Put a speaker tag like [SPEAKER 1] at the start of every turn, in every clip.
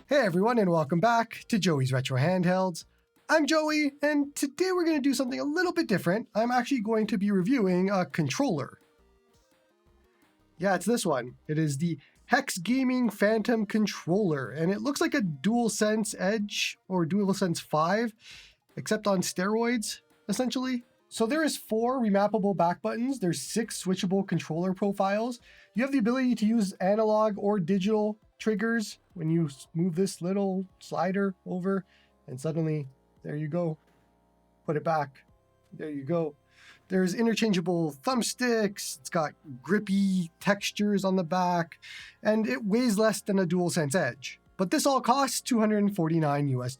[SPEAKER 1] Hey everyone, and welcome back to Joey's Retro Handhelds. I'm Joey, and today we're going to do something a little bit different. I'm actually going to be reviewing a controller. Yeah, it's this one. It is the HEXGAMING PHANTOM controller, and it looks like a DualSense Edge or DualSense 5, except on steroids, essentially. So there is 4 remappable back buttons. There's 6 switchable controller profiles. You have the ability to use analog or digital triggers when you move this little slider over, and suddenly, there you go. Put it back. There you go. There's interchangeable thumbsticks. It's got grippy textures on the back, and it weighs less than a DualSense Edge. But this all costs $249 US.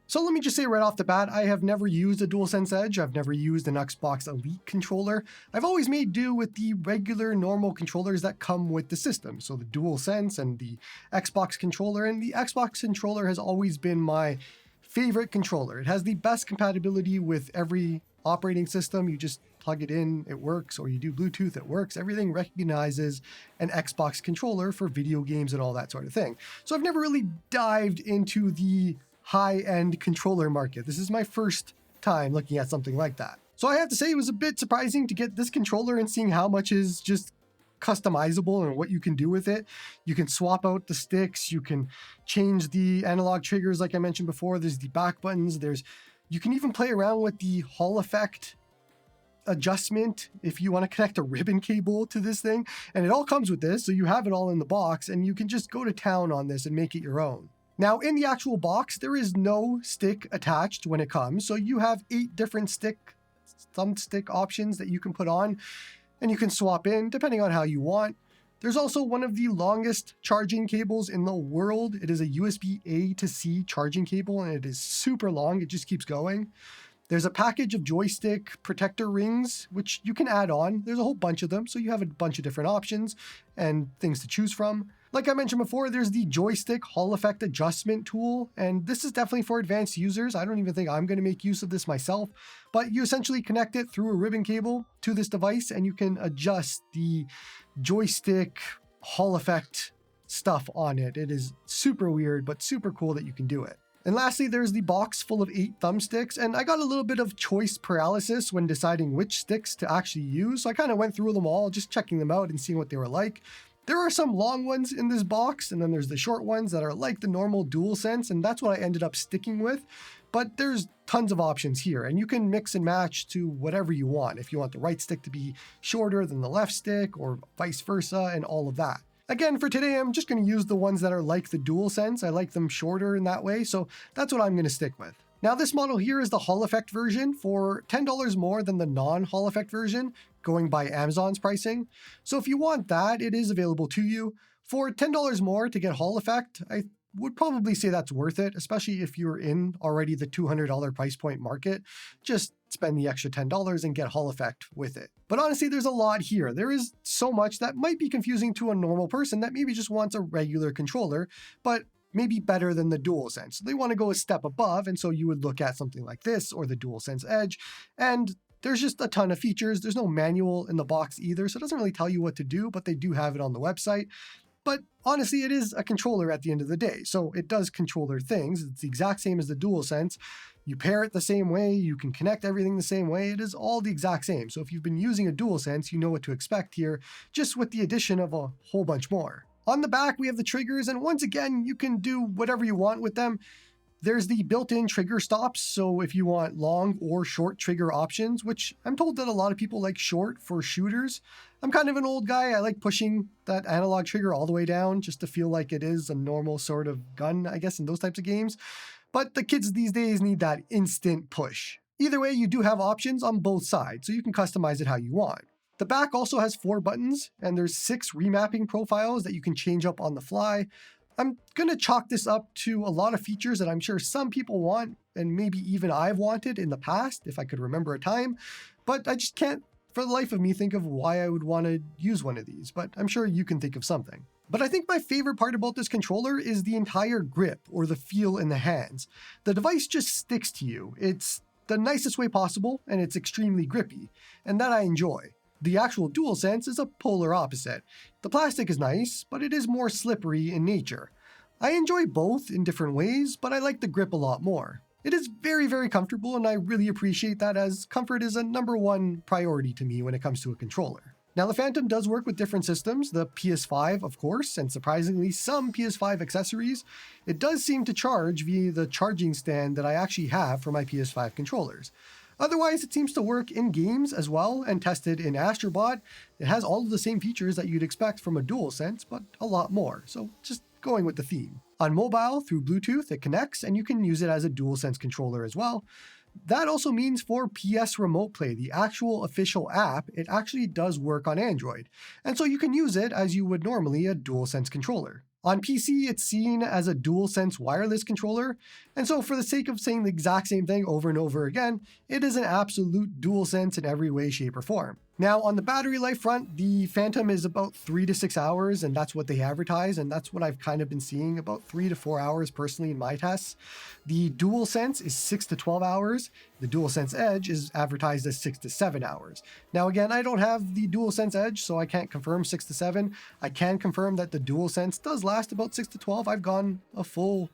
[SPEAKER 1] So let me just say right off the bat, I have never used a DualSense Edge. I've never used an Xbox Elite controller. I've always made do with the regular normal controllers that come with the system. So the DualSense and the Xbox controller, and the Xbox controller has always been my favorite controller. It has the best compatibility with every operating system. You just plug it in, it works, or you do Bluetooth, it works. Everything recognizes an Xbox controller for video games and all that sort of thing. So I've never really dived into the high-end controller market. This is my first time looking at something like that. So I have to say it was a bit surprising to get this controller and seeing how much is just customizable and what you can do with it. You can swap out the sticks, you can change the analog triggers like I mentioned before, there's the back buttons, you can even play around with the Hall effect adjustment if you want to connect a ribbon cable to this thing. And it all comes with this, so you have it all in the box and you can just go to town on this and make it your own. Now, in the actual box, there is no stick attached when it comes, so you have 8 different thumbstick options that you can put on, and you can swap in depending on how you want. There's also one of the longest charging cables in the world. It is a USB-A to C charging cable, and it is super long. It just keeps going. There's a package of joystick protector rings, which you can add on. There's a whole bunch of them, so you have a bunch of different options and things to choose from. Like I mentioned before, there's the joystick Hall effect adjustment tool, and this is definitely for advanced users. I don't even think I'm going to make use of this myself, but you essentially connect it through a ribbon cable to this device, and you can adjust the joystick Hall effect stuff on it. It is super weird, but super cool that you can do it. And lastly, there's the box full of 8 thumbsticks, and I got a little bit of choice paralysis when deciding which sticks to actually use, so I kind of went through them all, just checking them out and seeing what they were like. There are some long ones in this box, and then there's the short ones that are like the normal DualSense, and that's what I ended up sticking with. But there's tons of options here, and you can mix and match to whatever you want. If you want the right stick to be shorter than the left stick, or vice versa, and all of that. Again, for today, I'm just going to use the ones that are like the DualSense. I like them shorter in that way, so that's what I'm going to stick with. Now, this model here is the Hall effect version for $10 more than the non-Hall effect version, going by Amazon's pricing. So if you want that, it is available to you. For $10 more to get Hall effect, I would probably say that's worth it, especially if you're in already the $200 price point market. Just spend the extra $10 and get Hall effect with it. But honestly, there's a lot here. There is so much that might be confusing to a normal person that maybe just wants a regular controller, but maybe better than the DualSense. They want to go a step above, and so you would look at something like this or the DualSense Edge, and there's just a ton of features. There's no manual in the box either, so it doesn't really tell you what to do, but they do have it on the website. But honestly, it is a controller at the end of the day, so it does controller things. It's the exact same as the DualSense. You pair it the same way, you can connect everything the same way. It is all the exact same. So if you've been using a DualSense, you know what to expect here, just with the addition of a whole bunch more. On the back, we have the triggers, and once again, you can do whatever you want with them. There's the built-in trigger stops, so if you want long or short trigger options, which I'm told that a lot of people like short for shooters. I'm kind of an old guy. I like pushing that analog trigger all the way down just to feel like it is a normal sort of gun, I guess, in those types of games. But the kids these days need that instant push. Either way, you do have options on both sides, so you can customize it how you want. The back also has 4 buttons, and there's 6 remapping profiles that you can change up on the fly. I'm going to chalk this up to a lot of features that I'm sure some people want, and maybe even I've wanted in the past, if I could remember a time, but I just can't, for the life of me, think of why I would want to use one of these, but I'm sure you can think of something. But I think my favorite part about this controller is the entire grip, or the feel in the hands. The device just sticks to you. It's the nicest way possible, and it's extremely grippy, and that I enjoy. The actual DualSense is a polar opposite. The plastic is nice, but it is more slippery in nature. I enjoy both in different ways, but I like the grip a lot more. It is very, very comfortable, and I really appreciate that, as comfort is a #1 priority to me when it comes to a controller. Now, the Phantom does work with different systems, the PS5, of course, and surprisingly, some PS5 accessories. It does seem to charge via the charging stand that I actually have for my PS5 controllers. Otherwise, it seems to work in games as well, and tested in Astrobot. It has all of the same features that you'd expect from a DualSense, but a lot more, so just going with the theme. On mobile, through Bluetooth, it connects, and you can use it as a DualSense controller as well. That also means for PS Remote Play, the actual official app, it actually does work on Android. And so you can use it as you would normally a DualSense controller. On PC, it's seen as a DualSense wireless controller, and so for the sake of saying the exact same thing over and over again, it is an absolute DualSense in every way, shape, or form. Now, on the battery life front, the Phantom is about 3 to 6 hours, and that's what they advertise, and that's what I've kind of been seeing, about 3 to 4 hours personally in my tests. The DualSense is 6 to 12 hours. The DualSense Edge is advertised as 6 to 7 hours. Now, again, I don't have the DualSense Edge, so I can't confirm 6 to 7. I can confirm that the DualSense does last about 6 to 12. I've gone a full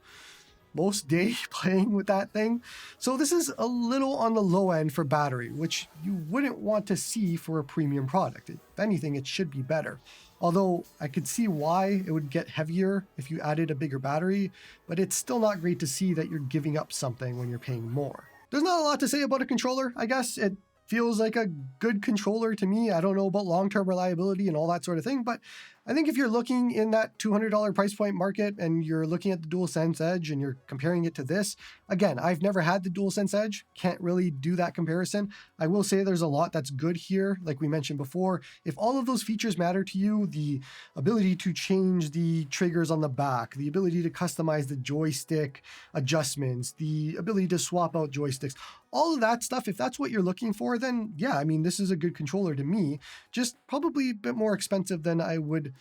[SPEAKER 1] most day playing with that thing. So this is a little on the low end for battery, which you wouldn't want to see for a premium product. If anything, it should be better. Although I could see why it would get heavier if you added a bigger battery, but it's still not great to see that you're giving up something when you're paying more. There's not a lot to say about a controller, I guess. It feels like a good controller to me. I don't know about long-term reliability and all that sort of thing, but I think if you're looking in that $200 price point market and you're looking at the DualSense Edge and you're comparing it to this, again, I've never had the DualSense Edge, can't really do that comparison. I will say there's a lot that's good here, like we mentioned before. If all of those features matter to you, the ability to change the triggers on the back, the ability to customize the joystick adjustments, the ability to swap out joysticks, all of that stuff, if that's what you're looking for, then yeah, I mean, this is a good controller to me, just probably a bit more expensive than I would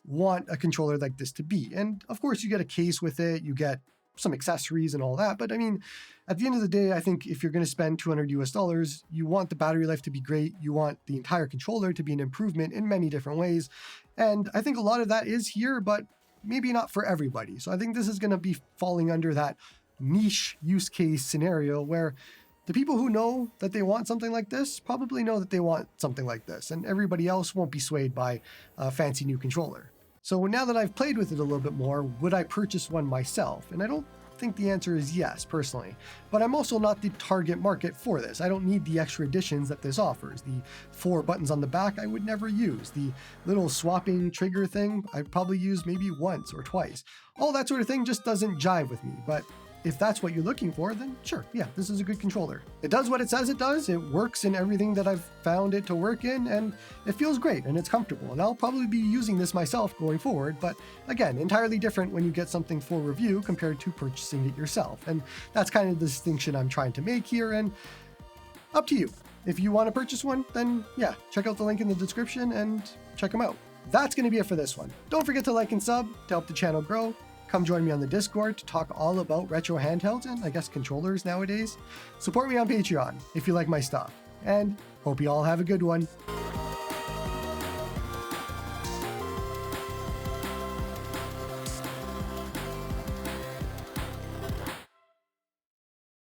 [SPEAKER 1] want a controller like this to be. And of course, you get a case with it, you get some accessories and all that. But I mean, at the end of the day, I think if you're going to spend $200 US, you want the battery life to be great. You want the entire controller to be an improvement in many different ways. And I think a lot of that is here, but maybe not for everybody. So I think this is going to be falling under that niche use case scenario where the people who know that they want something like this probably know that they want something like this, and everybody else won't be swayed by a fancy new controller. So now that I've played with it a little bit more, would I purchase one myself? And I don't think the answer is yes, personally. But I'm also not the target market for this. I don't need the extra additions that this offers. The 4 buttons on the back I would never use. The little swapping trigger thing I'd probably use maybe once or twice. All that sort of thing just doesn't jive with me, but if that's what you're looking for, then sure, yeah, this is a good controller. It does what it says it does, it works in everything that I've found it to work in, and it feels great and it's comfortable. And I'll probably be using this myself going forward, but again, entirely different when you get something for review compared to purchasing it yourself. And that's kind of the distinction I'm trying to make here, and up to you. If you want to purchase one, then yeah, check out the link in the description and check them out. That's going to be it for this one. Don't forget to like and sub to help the channel grow. Come join me on the Discord to talk all about retro handhelds and I guess controllers nowadays. Support me on Patreon if you like my stuff. And hope you all have a good one.